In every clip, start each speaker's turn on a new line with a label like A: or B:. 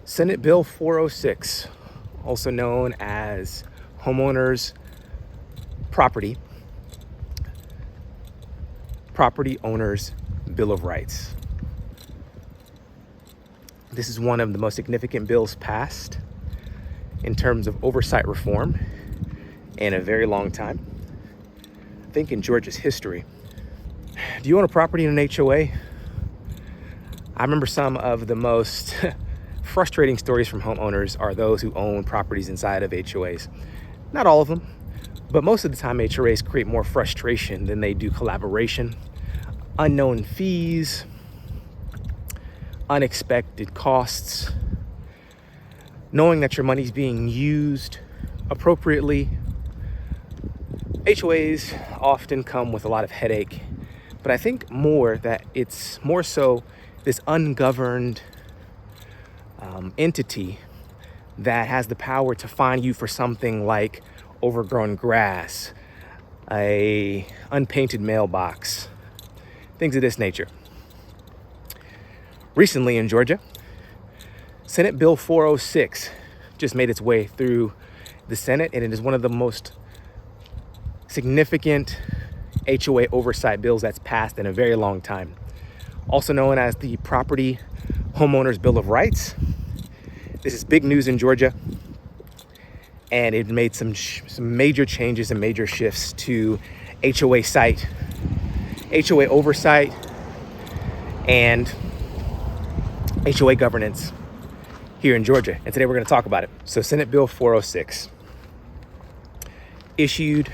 A: Senate Bill 406, also known as Homeowners Property Owners Bill of Rights. This is one of the most significant bills passed in terms of oversight reform in a very long time, I think in Georgia's history. Do you own a property in an HOA? I remember some of the most frustrating stories from homeowners are those who own properties inside of HOAs. Not all of them, but most of the time HOAs create more frustration than they do collaboration. Unknown fees, unexpected costs, knowing that your money's being used appropriately. HOAs often come with a lot of headache, but I think more that it's more so this ungoverned entity that has the power to fine you for something like overgrown grass, a unpainted mailbox, things of this nature. Recently in Georgia, Senate Bill 406 just made its way through the Senate, and it is one of the most significant HOA oversight bills that's passed in a very long time. Also known as the Property Homeowners Bill of Rights. This is big news in Georgia, and it made some major changes and major shifts to HOA oversight, and HOA governance here in Georgia. And today we're going to talk about it. So Senate Bill 406, issued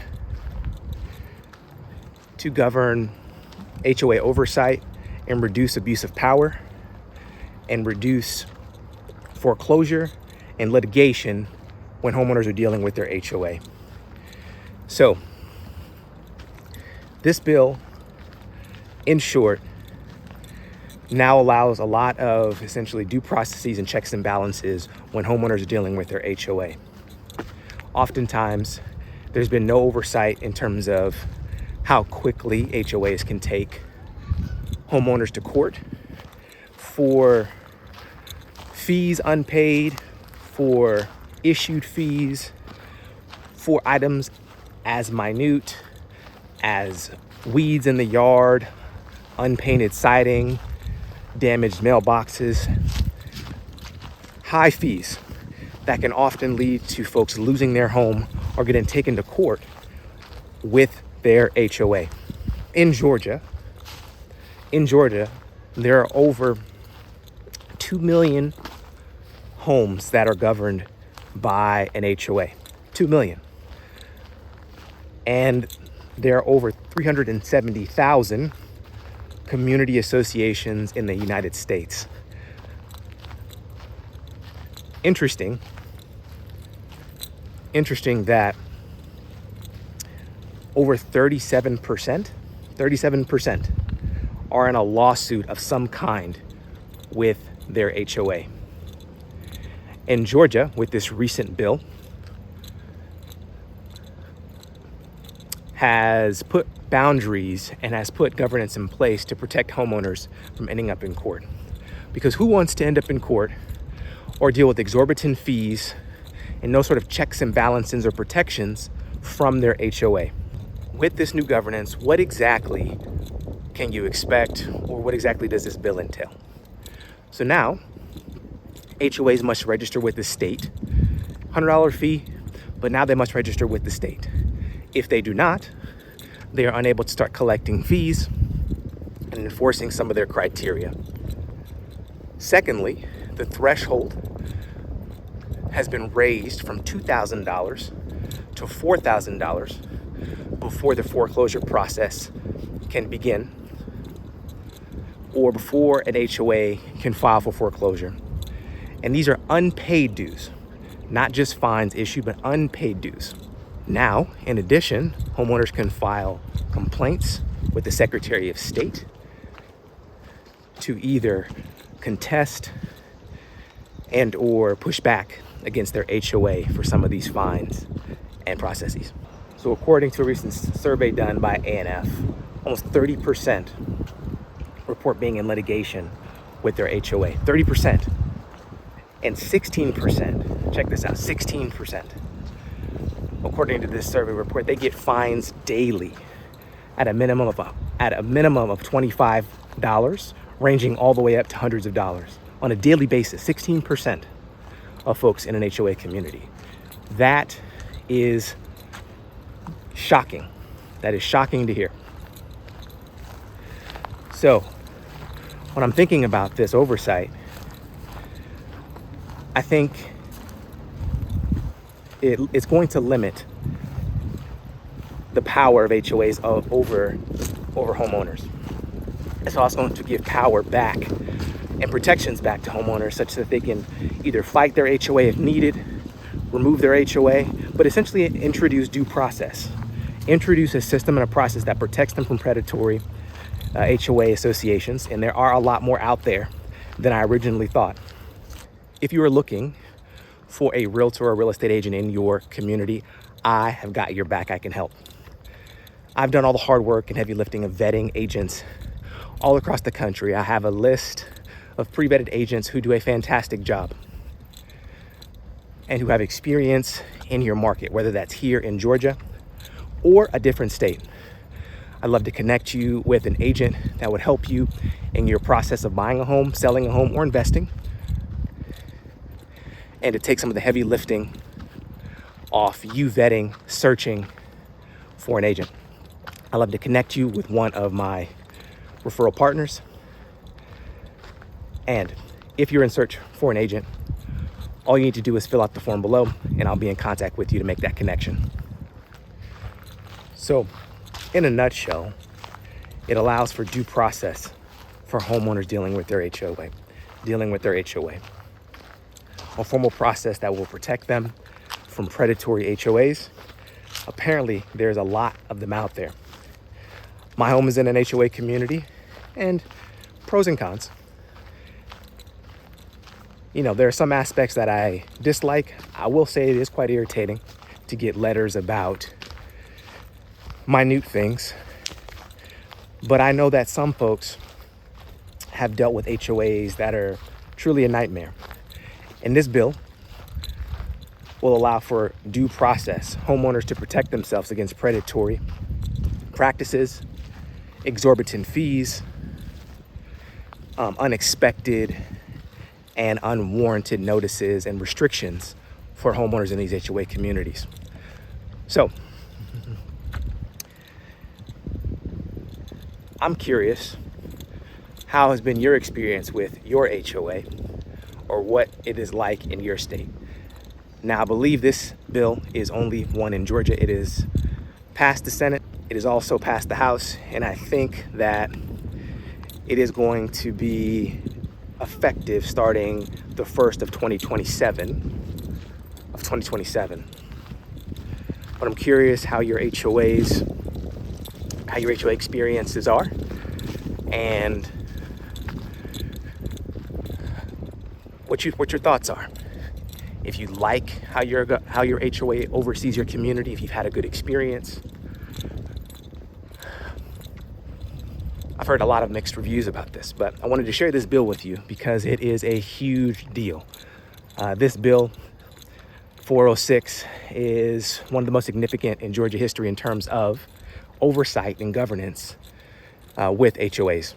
A: to govern HOA oversight and reduce abuse of power and reduce foreclosure and litigation when homeowners are dealing with their HOA. So this bill, in short, now allows a lot of essentially due processes and checks and balances when homeowners are dealing with their HOA. Oftentimes, there's been no oversight in terms of how quickly HOAs can take homeowners to court for fees unpaid, for issued fees, for items as minute as weeds in the yard, unpainted siding, damaged mailboxes. High fees that can often lead to folks losing their home or getting taken to court with their HOA. In Georgia, there are over 2 million homes that are governed by an HOA. 2 million. And there are over 370,000 community associations in the United States. Interesting that over 37% are in a lawsuit of some kind with their HOA. In Georgia, with this recent bill, has put boundaries and has put governance in place to protect homeowners from ending up in court. Because who wants to end up in court or deal with exorbitant fees and no sort of checks and balances or protections from their HOA? With this new governance, what exactly can you expect, or what exactly does this bill entail? So now, HOAs must register with the state, $100 fee, but now they must register with the state. If they do not, they are unable to start collecting fees and enforcing some of their criteria. Secondly, the threshold has been raised from $2,000 to $4,000 before the foreclosure process can begin, or before an HOA can file for foreclosure. And these are unpaid dues, not just fines issued, but unpaid dues. Now, in addition, homeowners can file complaints with the Secretary of State to either contest and or push back against their HOA for some of these fines and processes. So according to a recent survey done by ANF, almost 30% report being in litigation with their HOA, 30%. And 16%, check this out, 16%, according to this survey report, they get fines daily at a minimum of $25, ranging all the way up to hundreds of dollars on a daily basis. 16% of folks in an HOA community. That is shocking. That is shocking to hear. So when I'm thinking about this oversight, I think it's going to limit the power of HOAs over homeowners. It's also going to give power back and protections back to homeowners such that they can either fight their HOA if needed, remove their HOA, but essentially introduce due process. Introduce a system and a process that protects them from predatory HOA associations. And there are a lot more out there than I originally thought. If you are looking for a realtor or real estate agent in your community, I have got your back. I can help. I've done all the hard work and heavy lifting of vetting agents all across the country. I have a list of pre-vetted agents who do a fantastic job and who have experience in your market, whether that's here in Georgia or a different state. I'd love to connect you with an agent that would help you in your process of buying a home, selling a home, or investing, and to take some of the heavy lifting off you vetting, searching for an agent. I'd love to connect you with one of my referral partners. And if you're in search for an agent, all you need to do is fill out the form below, and I'll be in contact with you to make that connection. So, in a nutshell, it allows for due process for homeowners dealing with their HOA. A formal process that will protect them from predatory HOAs. Apparently, there's a lot of them out there. My home is in an HOA community, and pros and cons. You know, there are some aspects that I dislike. I will say it is quite irritating to get letters about minute things. But I know that some folks have dealt with HOAs that are truly a nightmare. And this bill will allow for due process, homeowners to protect themselves against predatory practices, exorbitant fees, unexpected and unwarranted notices and restrictions for homeowners in these HOA communities. So, I'm curious, how has been your experience with your HOA, or what it is like in your state? Now, I believe this bill is only one in Georgia. It is passed the Senate. It is also passed the House. And I think that it is going to be effective starting the 1st of 2027. But I'm curious how your HOA experiences are, and what your thoughts are. If you like how your HOA oversees your community, if you've had a good experience. I've heard a lot of mixed reviews about this, but I wanted to share this bill with you because it is a huge deal. This bill, 406, is one of the most significant in Georgia history in terms of oversight and governance with HOAs.